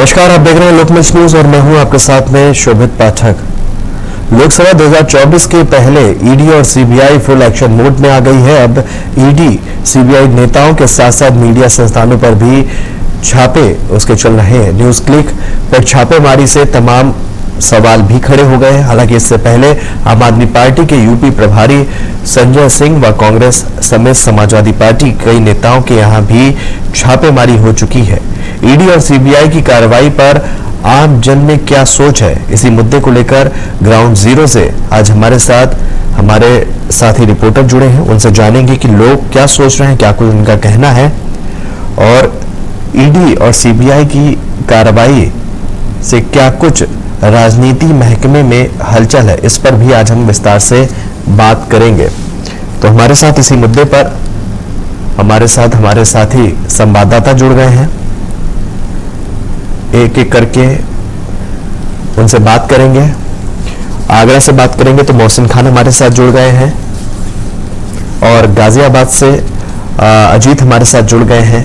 नमस्कार, आप देख रहे हैं लोकमंच न्यूज और मैं हूं आपके साथ में शोभित पाठक। लोकसभा 2024 के पहले ईडी और सीबीआई फुल एक्शन मोड में आ गई है। अब ईडी सीबीआई नेताओं के साथ साथ मीडिया संस्थानों पर भी छापे उसके चल रहे हैं। न्यूज क्लिक पर छापेमारी से तमाम सवाल भी खड़े हो गए हैं। हालांकि इससे पहले आम आदमी पार्टी के यूपी प्रभारी संजय सिंह व कांग्रेस समेत समाजवादी पार्टी कई नेताओं के यहां भी छापेमारी हो चुकी है। ईडी और सीबीआई की कार्रवाई पर आम जन में क्या सोच है, इसी मुद्दे को लेकर ग्राउंड जीरो से आज हमारे साथी रिपोर्टर जुड़े हैं। उनसे जानेंगे कि लोग क्या सोच रहे हैं, क्या कुछ उनका कहना है और ईडी और सीबीआई की कार्रवाई से क्या कुछ राजनीति महकमे में हलचल है। इस पर भी आज हम विस्तार से बात करेंगे। तो हमारे साथ इसी मुद्दे पर हमारे साथी संवाददाता जुड़ गए हैं। एक एक करके उनसे बात करेंगे। आगरा से बात करेंगे तो मोहसिन खान हमारे साथ जुड़ गए हैं और गाजियाबाद से अजीत हमारे साथ जुड़ गए हैं।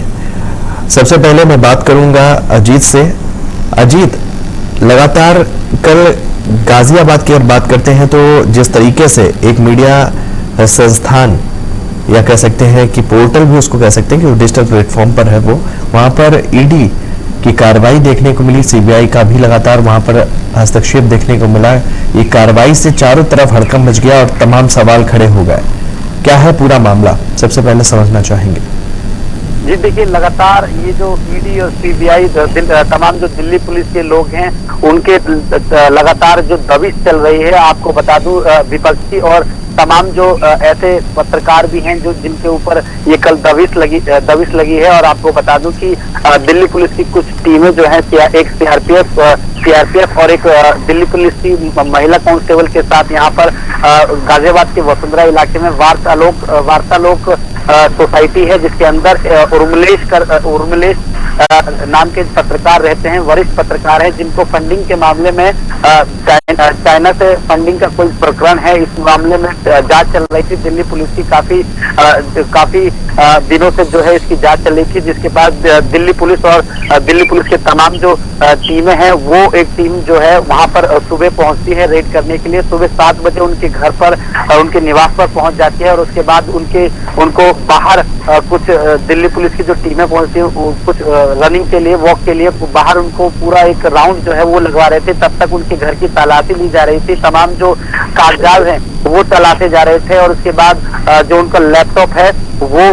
सबसे पहले मैं बात करूंगा अजीत से। अजीत, लगातार कल गाजियाबाद की अगर बात करते हैं तो जिस तरीके से एक मीडिया संस्थान या कह सकते हैं कि पोर्टल भी उसको कह सकते हैं कि डिजिटल प्लेटफॉर्म पर है, वो वहां पर ईडी की कार्रवाई देखने को मिली, सीबीआई का भी लगातार वहां पर हस्तक्षेप देखने को मिला। ये कार्रवाई से चारों तरफ हड़कंप मच गया और तमाम सवाल खड़े हो गए। क्या है पूरा मामला, सबसे पहले समझना चाहेंगे। जी देखिए, लगातार ये जो ईडी और सीबीआई तमाम जो दिल्ली पुलिस के लोग हैं उनके लगातार जो दबिश चल रही है। आपको बता दूं, विपक्षी और तमाम जो ऐसे पत्रकार भी हैं जो जिनके ऊपर ये कल दबिश लगी है। और आपको बता दूं कि दिल्ली पुलिस की कुछ टीमें जो हैं, एक सीआरपीएफ और एक दिल्ली पुलिस की महिला कांस्टेबल के साथ यहाँ पर गाजियाबाद के वसुंधरा इलाके में वार्तालोक सोसाइटी है, जिसके अंदर उर्मिलेश नाम के पत्रकार रहते हैं, वरिष्ठ पत्रकार हैं, जिनको फंडिंग के मामले में चाइना से फंडिंग का कोई प्रकरण है। इस मामले में जांच चल रही थी। दिल्ली पुलिस की काफी दिनों से जो है इसकी जांच चल रही थी, जिसके बाद दिल्ली पुलिस और दिल्ली पुलिस के तमाम जो टीमें हैं, वो एक टीम जो है वहां पर सुबह पहुंचती है रेड करने के लिए। सुबह 7 बजे उनके घर पर, उनके निवास पर पहुंच जाती है और उसके बाद उनको बाहर कुछ दिल्ली पुलिस की जो टीमें पहुंचती है, कुछ रनिंग के लिए, वॉक के लिए बाहर उनको पूरा एक राउंड जो है वो लगवा रहे थे। तब तक उनके घर की तलाशी ली जा रही थी, तमाम जो कागजात हैं वो तलाशे जा रहे थे। और उसके बाद जो उनका लैपटॉप है वो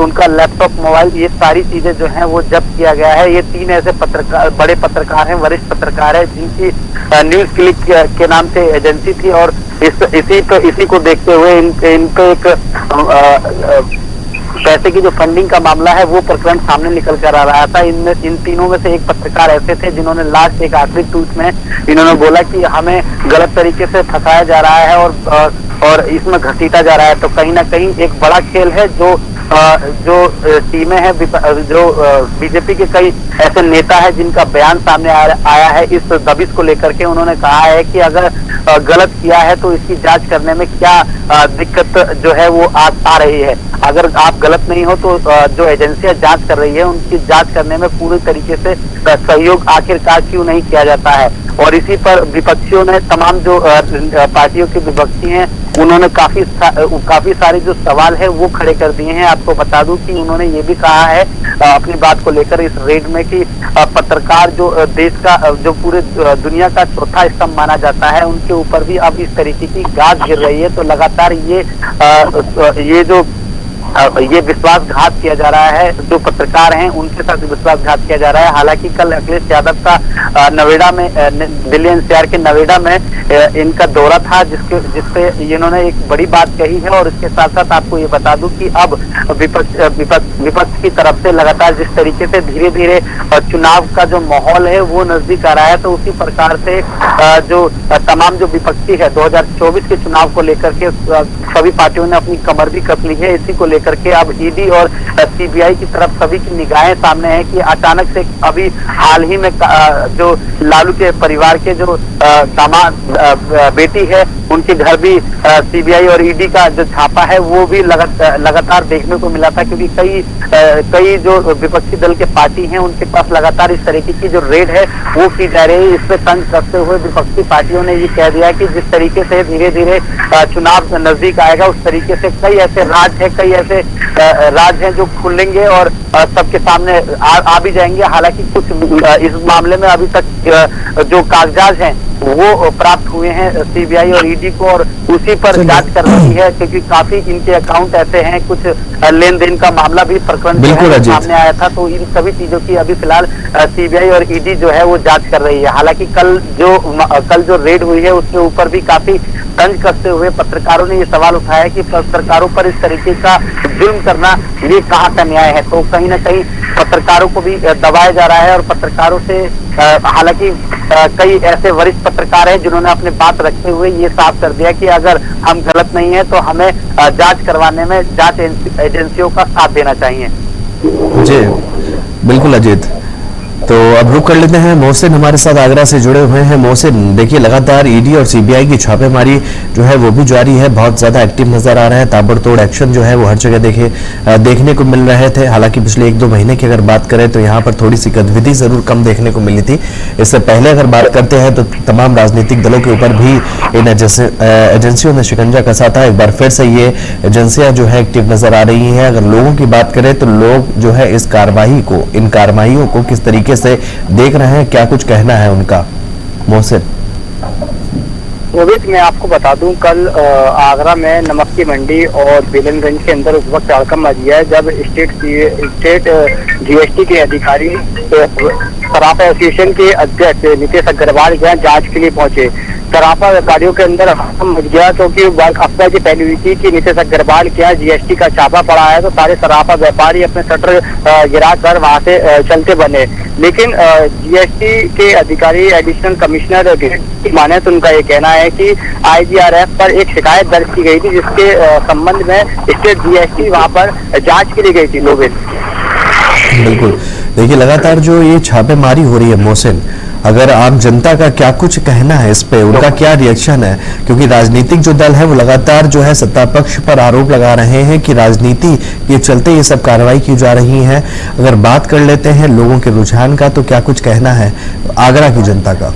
उनका लैपटॉप, मोबाइल, ये सारी चीजें जो हैं वो जब्त किया गया है। ये 3 ऐसे बड़े पत्रकार हैं, वरिष्ठ पत्रकार हैं, जिनकी न्यूज क्लिक के नाम से एजेंसी थी। और इसी को देखते हुए इनको एक पैसे की जो फंडिंग का मामला है वो प्रकरण सामने निकल कर आ रहा था। इन तीनों में से एक पत्रकार ऐसे थे जिन्होंने लास्ट एक आखिरी ट्वीट में इन्होंने बोला कि हमें गलत तरीके से फंसाया जा रहा है और इसमें घसीटा जा रहा है। तो कहीं ना कहीं एक बड़ा खेल है। जो टीमें हैं, जो बीजेपी के कई ऐसे नेता हैं जिनका बयान सामने आया है इस दबिश को लेकर के। उन्होंने कहा है कि अगर गलत किया है तो इसकी जांच करने में क्या दिक्कत जो है वो आ रही है। अगर आप गलत नहीं हो तो जो एजेंसियां जांच कर रही है उनकी जांच करने में पूरी तरीके से सहयोग आखिरकार क्यों नहीं किया जाता है। और इसी पर विपक्षियों ने, तमाम जो पार्टियों के विपक्षी हैं, उन्होंने काफी सारे जो सवाल है वो खड़े कर दिए हैं। आपको बता दूं कि उन्होंने ये भी कहा है अपनी बात को लेकर इस रेड में कि पत्रकार जो देश का, जो पूरे दुनिया का चौथा स्तंभ माना जाता है, उनके ऊपर भी अब इस तरीके की गाज गिर रही है। तो लगातार ये विश्वासघात किया जा रहा है। जो पत्रकार हैं उनके साथ विश्वासघात किया जा रहा है। हालांकि कल अखिलेश यादव का नोएडा में, दिल्ली एनसीआर के नोएडा में इनका दौरा था, जिसपे इन्होंने एक बड़ी बात कही है। और इसके साथ साथ आपको ये बता दूं कि अब विपक्ष की तरफ से लगातार जिस तरीके से धीरे धीरे चुनाव का जो माहौल है वो नजदीक आ रहा है, तो उसी प्रकार से जो तमाम जो विपक्षी है 2024 के चुनाव को लेकर के सभी पार्टियों ने अपनी कमर भी कस ली है। इसी को करके अब ईडी और सीबीआई की तरफ सभी की निगाहें सामने हैं कि अचानक से अभी हाल ही में जो लालू के परिवार के जो दामाद बेटी है उनके घर भी सीबीआई और ईडी का जो छापा है वो भी लगातार देखने को मिला था, क्योंकि कई जो विपक्षी दल के पार्टी हैं उनके पास लगातार इस तरीके की जो रेड है वो की जा रही है। इससे तंग करते हुए विपक्षी पार्टियों ने ये कह दिया कि जिस तरीके से धीरे धीरे चुनाव नजदीक आएगा उस तरीके से कई ऐसे राज हैं जो खुलेंगे और सबके सामने आ भी जाएंगे। हालांकि कुछ इस मामले में अभी तक जो कागजात हैं वो प्राप्त हुए हैं सीबीआई और ईडी को, और उसी पर जांच कर रही है, क्योंकि काफी इनके अकाउंट ऐसे हैं, कुछ लेन देन का मामला भी प्रकरण सामने आया था। तो इन सभी चीजों की अभी फिलहाल सीबीआई और ईडी जो है वो जांच कर रही है। हालांकि कल जो रेड हुई है उसके ऊपर भी काफी तंज कसते हुए पत्रकारों ने ये सवाल उठाया कि पत्रकारों पर इस तरीके का जुल्म करना ये कहाँ का न्याय है। तो कहीं ना कहीं पत्रकारों को भी दबाया जा रहा है और पत्रकारों से हालांकि कई ऐसे वरिष्ठ पत्रकार हैं जिन्होंने अपनी बात रखते हुए ये साफ कर दिया कि अगर हम गलत नहीं है तो हमें जांच करवाने में जांच एजेंसियों का साथ देना चाहिए। जी बिल्कुल अजीत, तो अब रुक कर लेते हैं। मोहसिन हमारे साथ आगरा से जुड़े हुए हैं। मोहसिन, देखिए लगातार ईडी और सीबीआई की छापेमारी जो है वो भी जारी है, बहुत ज्यादा एक्टिव नजर आ रहा है, ताबड़तोड़ एक्शन जो है वो हर जगह देखने को मिल रहे थे। हालांकि पिछले 1-2 महीने की अगर बात करें तो यहाँ पर थोड़ी सी गतिविधि जरूर कम देखने को मिली थी। इससे पहले अगर बात करते हैं तो तमाम राजनीतिक दलों के ऊपर भी इन एजेंसियों ने शिकंजा कसा था। एक बार फिर से ये एजेंसियां जो है एक्टिव नजर आ रही हैं। अगर लोगों की बात करें तो लोग जो है इस कार्रवाई को, इन कार्रवाइयों को किस तरीके से देख रहे हैं, क्या कुछ कहना है उनका? मोहसिन रोहित, मैं आपको बता दूं, कल आगरा में नमक की मंडी और बेलनगंज के अंदर उस वक्त हड़कंप मच गया है जब स्टेट जीएसटी के अधिकारी सराफा एसोसिएशन के अध्यक्ष नितेश अग्रवाल यहाँ जांच के लिए पहुंचे। सराफा व्यापारियों के अंदर हड़कंप मच गया क्योंकि अफवाह की पहली हुई थी कि नितेश अग्रवाल के यहाँ जीएसटी का छापा पड़ा है, तो सारे सराफा व्यापारी अपने शटर गिरा कर वहां से चलते बने। लेकिन जीएसटी के अधिकारी एडिशनल कमिश्नर की माने तो उनका ये कहना है कि आईजीआरएफ पर एक शिकायत दर्ज की गई थी जिसके संबंध में स्टेट जीएसटी वहां पर जांच के लिए गई थी। लोग बिल्कुल, देखिए लगातार जो ये छापेमारी हो रही है मोहसिन, अगर आम जनता का क्या कुछ कहना है इस पे, उनका क्या रिएक्शन है? क्योंकि राजनीतिक जो दल है वो लगातार जो है सत्ता पक्ष पर आरोप लगा रहे हैं कि राजनीति के चलते ये सब कार्रवाई की जा रही है। अगर बात कर लेते हैं लोगों के रुझान का, तो क्या कुछ कहना है आगरा की जनता का?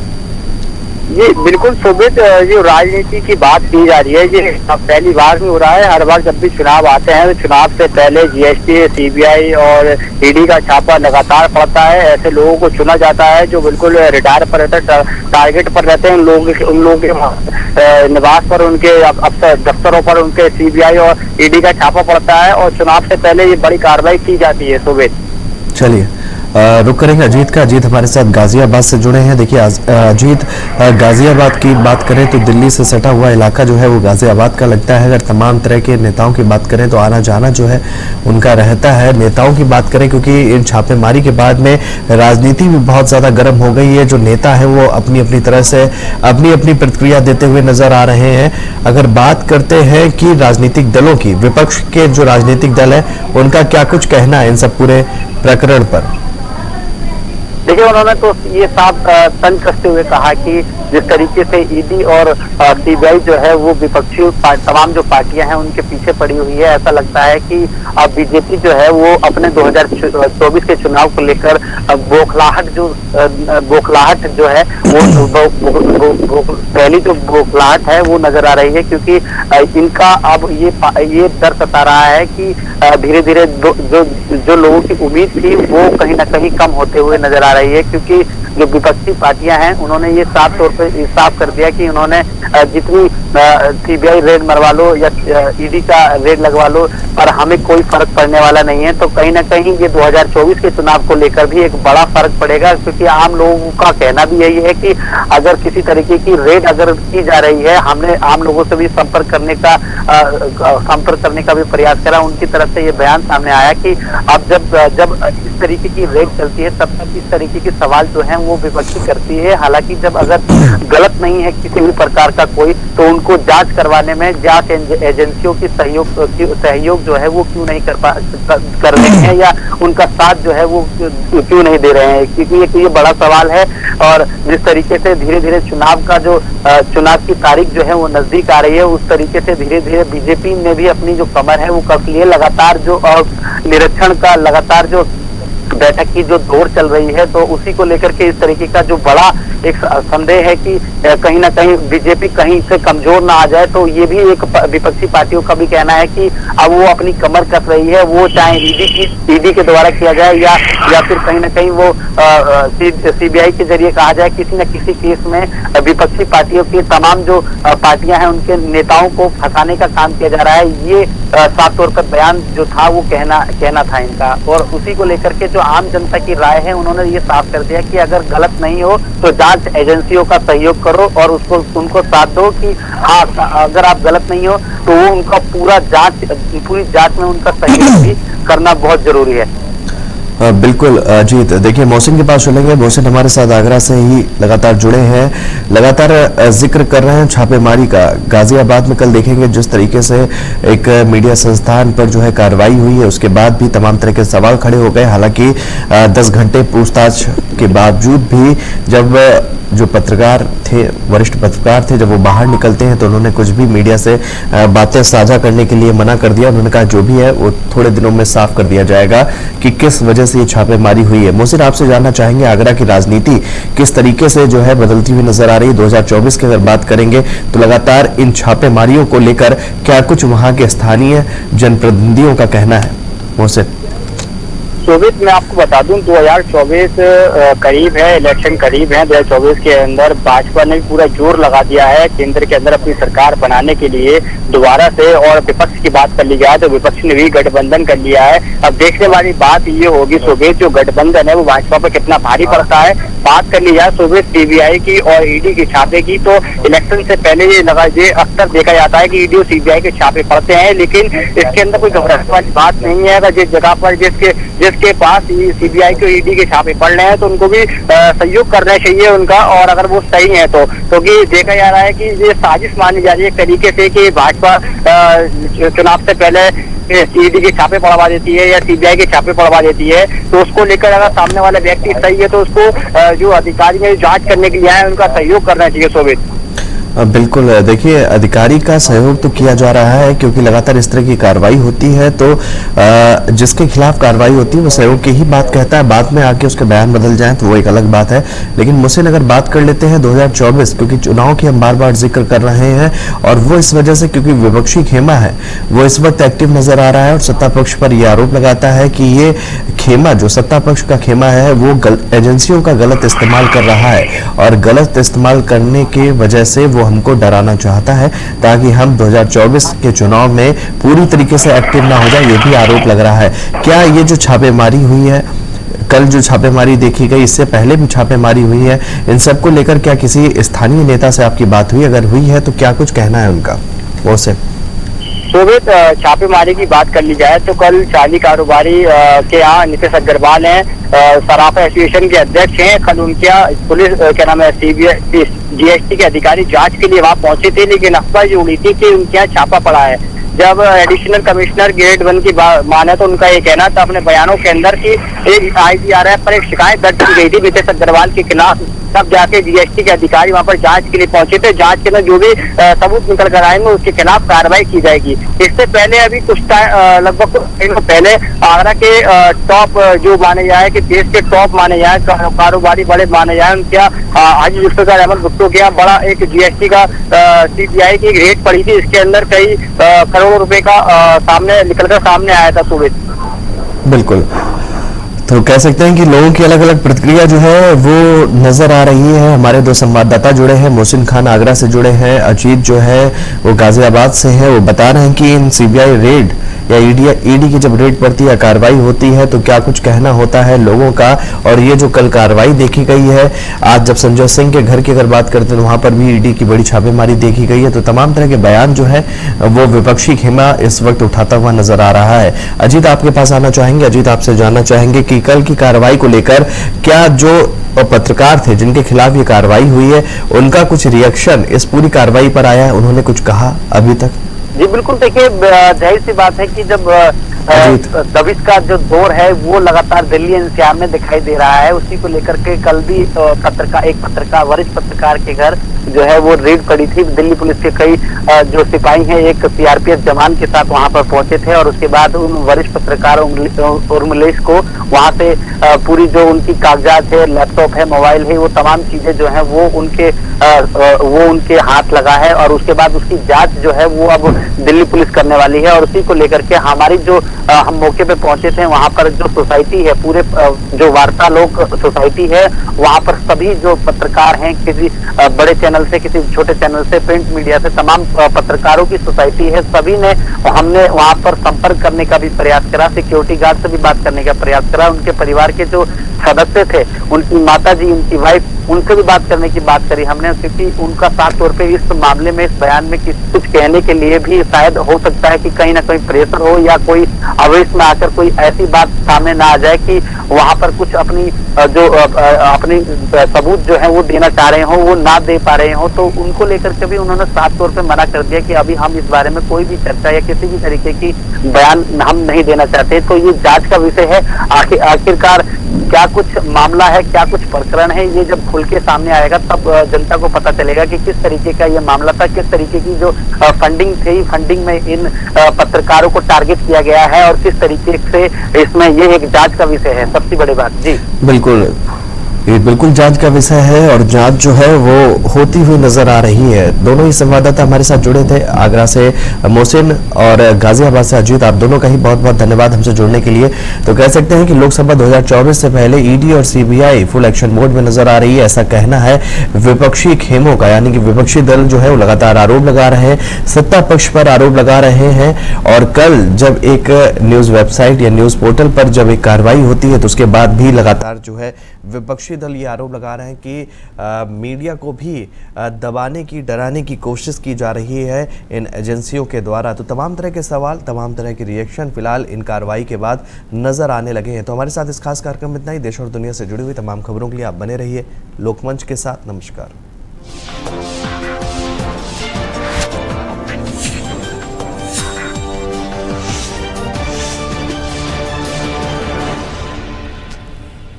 ये बिल्कुल शोभित, जो राजनीति की बात की जा रही है ये पहली बार नहीं हो रहा है। हर बार जब भी चुनाव आते हैं तो चुनाव से पहले जीएसटी, सीबीआई और ईडी का छापा लगातार पड़ता है। ऐसे लोगों को चुना जाता है जो बिल्कुल रिटायर पर रहते हैं, टारगेट पर रहते हैं। उन लोगों के निवास पर, उनके अफसर दफ्तरों पर उनके सीबीआई और ईडी का छापा पड़ता है और चुनाव से पहले ये बड़ी कार्रवाई की जाती है। शोभित, चलिए रुक करेंगे अजीत का। अजीत हमारे साथ गाजियाबाद से जुड़े हैं। देखिए अजीत, गाजियाबाद की बात करें तो दिल्ली से सटा हुआ इलाका जो है वो गाजियाबाद का लगता है। अगर तमाम तरह के नेताओं की बात करें तो आना जाना जो है उनका रहता है। नेताओं की बात करें, क्योंकि इन छापेमारी के बाद में राजनीति भी बहुत ज्यादा गर्म हो गई है। जो नेता है वो अपनी अपनी तरह से अपनी अपनी प्रतिक्रिया देते हुए नजर आ रहे हैं। अगर बात करते हैं कि राजनीतिक दलों की, विपक्ष के जो राजनीतिक दल है उनका क्या कुछ कहना है इन सब पूरे प्रकरण पर? देखिए, उन्होंने तो ये साफ तंज कसते हुए कहा कि जिस तरीके से ईडी और सीबीआई जो है वो विपक्षी तमाम जो पार्टियां हैं उनके पीछे पड़ी हुई है। ऐसा लगता है कि अब बीजेपी जो है वो अपने 2024 के चुनाव को लेकर बौखलाहट जो है वो पहली जो बौखलाहट है वो नजर आ रही है, क्योंकि इनका अब ये डर सता रहा है कि धीरे धीरे जो लोगों की उम्मीद थी वो कहीं ना कहीं कम होते हुए नजर आ रही है। क्योंकि जो विपक्षी पार्टियां हैं उन्होंने ये साफ तौर पे साफ कर दिया कि उन्होंने जितनी सीबीआई रेड मरवा लो या ईडी का रेड लगवा लो, पर हमें कोई फर्क पड़ने वाला नहीं है। तो कहीं ना कहीं ये 2024 के चुनाव को लेकर भी एक बड़ा फर्क पड़ेगा, क्योंकि आम लोगों का कहना भी यही है कि अगर किसी तरीके की रेड अगर की जा रही है, हमने आम लोगों से भी संपर्क करने का भी प्रयास करा। उनकी तरफ से ये बयान सामने आया कि अब जब इस तरीके की रेड चलती है तब तक इस तरीके के सवाल जो है वो विपक्षी करती है। हालांकि जब अगर गलत नहीं है किसी भी प्रकार का कोई, तो उनको जांच करवाने में जांच एजेंसियों की सहयोग जो है वो क्यों नहीं कर रहे हैं, या उनका साथ जो है वो क्यों नहीं दे रहे हैं, क्योंकि ये बड़ा सवाल है। और जिस तरीके से धीरे धीरे चुनाव की तारीख जो है वो नजदीक आ रही है, उस तरीके से धीरे धीरे बीजेपी ने भी अपनी जो कमर है वो कस ली है। लगातार जो निरीक्षण का लगातार जो बैठक की जो दौड़ चल रही है, तो उसी को लेकर के इस तरीके का जो बड़ा एक संदेह है कि कहीं ना कहीं बीजेपी कहीं से कमजोर ना आ जाए। तो ये भी एक विपक्षी पार्टियों का भी कहना है कि अब वो अपनी कमर कस रही है, वो चाहे ईडी के द्वारा किया जाए या फिर कहीं ना कहीं वो सीबीआई के जरिए कहा जाए, किसी न किसी केस में विपक्षी पार्टियों की तमाम जो पार्टियां हैं उनके नेताओं को फंसाने का काम किया जा रहा है। ये साफ तौर पर बयान जो था वो कहना था इनका। और उसी को लेकर के जो आम जनता की राय है, उन्होंने ये साफ कर दिया कि अगर गलत नहीं हो तो जांच एजेंसियों का सहयोग करो और उनको साथ दो कि हाँ, अगर आप गलत नहीं हो तो वो उनका पूरी जांच में उनका सहयोग भी करना बहुत जरूरी है। बिल्कुल अजीत, देखिए मोहसिन के पास चलेंगे। मोहसिन हमारे साथ आगरा से ही लगातार जुड़े हैं, लगातार जिक्र कर रहे हैं छापेमारी का। गाजियाबाद में कल देखेंगे जिस तरीके से एक मीडिया संस्थान पर जो है कार्रवाई हुई है, उसके बाद भी तमाम तरह के सवाल खड़े हो गए। हालांकि 10 घंटे पूछताछ के बावजूद भी जब जो पत्रकार थे, वरिष्ठ पत्रकार थे, जब वो बाहर निकलते हैं तो उन्होंने कुछ भी मीडिया से बातें साझा करने के लिए मना कर दिया। उन्होंने कहा जो भी है वो थोड़े दिनों में साफ कर दिया जाएगा कि किस वजह से ये छापेमारी हुई है। मोहसिन, आपसे जानना चाहेंगे आगरा की राजनीति किस तरीके से जो है बदलती हुई नजर आ रही है। 2024 की अगर बात करेंगे तो लगातार इन छापेमारियों को लेकर क्या कुछ वहां के स्थानीय जनप्रतिनिधियों का कहना है? मोहसिन। शोभित, मैं आपको बता दूं 2024 करीब है, इलेक्शन करीब है। 2024 के अंदर भाजपा ने पूरा जोर लगा दिया है केंद्र के अंदर अपनी सरकार बनाने के लिए दोबारा से। और विपक्ष की बात कर ली जाए तो विपक्ष ने भी गठबंधन कर लिया है। अब देखने वाली बात ये होगी शोभित, जो गठबंधन है वो भाजपा पर कितना भारी पड़ता है। बात कर ली जाए शोभित सीबीआई की और ईडी के छापे की, तो इलेक्शन से पहले ये अक्सर देखा जाता है कि ईडी और सीबीआई के छापे पड़ते हैं, लेकिन इसके अंदर कोई घबराने वाली बात नहीं है। अगर जिस जगह पर जिसके पास सीबीआई के ईडी के छापे पड़ रहे हैं तो उनको भी सहयोग करना चाहिए उनका, और अगर वो सही है तो, क्योंकि देखा जा रहा है कि ये साजिश मानी जा रही है एक तरीके से कि भाजपा चुनाव से पहले ईडी के छापे पड़वा देती है या सीबीआई के छापे पड़वा देती है। तो उसको लेकर अगर सामने वाला व्यक्ति सही है तो उसको जो अधिकारी है जांच करने के लिए आए उनका सहयोग करना चाहिए। शोभित, बिल्कुल, देखिए अधिकारी का सहयोग तो किया जा रहा है क्योंकि लगातार इस तरह की कार्रवाई होती है, तो जिसके खिलाफ कार्रवाई होती है वो सहयोग की ही बात कहता है। बाद में आके उसके बयान बदल जाएं तो वो एक अलग बात है। लेकिन मुझसे अगर बात कर लेते हैं 2024, क्योंकि चुनाव की हम बार बार जिक्र कर रहे हैं और वो इस वजह से क्योंकि विपक्षी खेमा है वो इस वक्त एक्टिव नजर आ रहा है और सत्ता पक्ष पर यह आरोप लगाता है कि ये खेमा, जो सत्ता पक्ष का खेमा है, वो एजेंसियों का गलत इस्तेमाल कर रहा है और गलत इस्तेमाल करने की वजह से वो हमको डराना चाहता है ताकि हम 2024 के चुनाव में पूरी तरीके से एक्टिव ना हो जाए, ये भी आरोप लग रहा है। क्या ये जो छापेमारी हुई है, कल जो छापेमारी देखी गई, इससे पहले भी छापेमारी हुई है, इन सब को लेकर क्या किसी स्थानीय नेता से आपकी बात हुई? अगर हुई है तो क्या कुछ कहना है उनका? वो से शोभित, छापेमारी की बात कर ली जाए तो कल चाली कारोबारी के यहाँ नीतीश अग्रवाल हैं, सराफा एसोसिएशन के अध्यक्ष हैं। कल उनके यहाँ पुलिस क्या नाम है सीबीआई जीएसटी के अधिकारी जांच के लिए वहाँ पहुंचे थे, लेकिन अफवाह ये उड़ी थी कि उनके यहाँ छापा पड़ा है। जब एडिशनल कमिश्नर ग्रेड 1 की माने तो उनका ये कहना था अपने बयानों के अंदर कि एक IGRF पर एक शिकायत दर्ज की गई थी नीतीश अग्रवाल के खिलाफ। तब जाके जीएसटी के अधिकारी वहां पर जांच के लिए पहुंचे थे। जांच के अंदर जो भी सबूत निकल कर आएंगे उसके खिलाफ कार्रवाई की जाएगी। इससे पहले अभी कुछ लगभग कुछ दिनों पहले आगरा के टॉप जो माने जाए कि देश के टॉप माने जाए, कारोबारी बड़े माने जाए, उनके हाजी जुल्फिकार अहमद भुट्टो के यहाँ बड़ा एक जीएसटी का सीबीआई की रेड पड़ी थी। इसके अंदर कई करोड़ों रुपए का सामने निकलकर सामने आया था। शोभित, बिल्कुल, तो कह सकते हैं कि लोगों की अलग अलग प्रतिक्रिया जो है वो नजर आ रही है। हमारे दो संवाददाता जुड़े हैं, मोहसिन खान आगरा से जुड़े हैं, अजीत जो है वो गाजियाबाद से है। वो बता रहे हैं कि इन सीबीआई रेड या ईडी की जब रेड पड़ती है, कार्रवाई होती है, तो क्या कुछ कहना होता है लोगों का। और ये जो कल कार्रवाई देखी गई है, आज जब संजय सिंह के घर की अगर बात करते हैं तो वहां पर भी ईडी की बड़ी छापेमारी देखी गई है। तो तमाम तरह के बयान जो है वो विपक्षी खेमा इस वक्त उठाता हुआ नजर आ रहा है। अजीत, आपके पास आना चाहेंगे। अजीत, आपसे जानना चाहेंगे कि कि कल की कार्रवाई को लेकर क्या जो पत्रकार थे जिनके खिलाफ ये कार्रवाई हुई है उनका कुछ रिएक्शन इस पूरी कार्रवाई पर आया है, उन्होंने कुछ कहा अभी तक? जी बिल्कुल, देखिए जाहिर सी बात है कि जब दबिश का जो दौर है वो लगातार दिल्ली एनसीआर में दिखाई दे रहा है, उसी को लेकर के कल भी वरिष्ठ पत्रकार के घर जो है वो रेड पड़ी थी। दिल्ली पुलिस के कई जो सिपाही हैं एक सीआरपीएफ जवान के साथ वहां पर पहुंचे थे और उसके बाद उन वरिष्ठ पत्रकार उर्मिलेश को वहां से पूरी जो उनकी कागजात है, लैपटॉप है, मोबाइल है, वो तमाम चीजें जो है वो उनके हाथ लगा है और उसके बाद उसकी जांच जो है वो अब दिल्ली पुलिस करने वाली है। और उसी को लेकर के हमारी जो हम मौके पे पहुंचे थे, वहां पर जो सोसाइटी है, पूरे जो वार्तालोक सोसाइटी है, वहां पर सभी जो पत्रकार हैं, किसी बड़े चैनल से, किसी छोटे चैनल से, प्रिंट मीडिया से, तमाम पत्रकारों की सोसाइटी है, सभी ने हमने वहां पर संपर्क करने का भी प्रयास करा, सिक्योरिटी गार्ड से भी बात करने का प्रयास करा, उनके परिवार के जो सदस्य थे, उनकी माता जी, उनकी वाइफ, उनसे भी बात करने की बात करी हमने, क्योंकि उनका साफ तौर पे इस मामले में, इस बयान में कुछ कहने के लिए भी शायद हो सकता है कि कहीं ना कहीं प्रेशर हो या कोई आवेश में आकर कोई ऐसी बात सामने ना आ जाए कि वहां पर कुछ अपनी सबूत जो है वो देना चाह रहे हो वो ना दे पा रहे हो, तो उनको लेकर के भी उन्होंने साफ तौर पे मना कर दिया कि अभी हम इस बारे में कोई भी चर्चा या किसी भी तरीके की बयान हम नहीं देना चाहते। तो ये जांच का विषय है, आखिरकार क्या कुछ मामला है, क्या कुछ प्रकरण है, ये जब खुल के सामने आएगा तब जनता को पता चलेगा कि किस तरीके का ये मामला था, किस तरीके की जो फंडिंग थी, फंडिंग में इन पत्रकारों को टारगेट किया गया है और किस तरीके से इसमें ये एक जांच का विषय है। सबसे बड़ी बात जी बिल्कुल, ये बिल्कुल जांच का विषय है और जांच जो है वो होती हुई नजर आ रही है। दोनों ही संवाददाता हमारे साथ जुड़े थे, आगरा से मोहसिन और गाजियाबाद से अजीत, आप दोनों का ही बहुत बहुत धन्यवाद हमसे जुड़ने के लिए। तो कह सकते हैं कि लोकसभा 2024 से पहले ईडी और सीबीआई फुल एक्शन मोड में नजर आ रही है, ऐसा कहना है विपक्षी खेमों का, यानी कि विपक्षी दल जो है वो लगातार आरोप लगा रहे हैं, सत्ता पक्ष पर आरोप लगा रहे हैं। और कल जब एक न्यूज वेबसाइट या न्यूज पोर्टल पर जब एक कार्रवाई होती है तो उसके बाद भी लगातार जो है विपक्षी दल ये आरोप लगा रहे हैं कि मीडिया को भी दबाने की, डराने की कोशिश की जा रही है इन एजेंसियों के द्वारा। तो तमाम तरह के सवाल, तमाम तरह के रिएक्शन फिलहाल इन कार्रवाई के बाद नजर आने लगे हैं। तो हमारे साथ इस खास कार्यक्रम में इतना ही। देश और दुनिया से जुड़ी हुई तमाम खबरों के लिए आप बने रहिए लोकमंच के साथ। नमस्कार।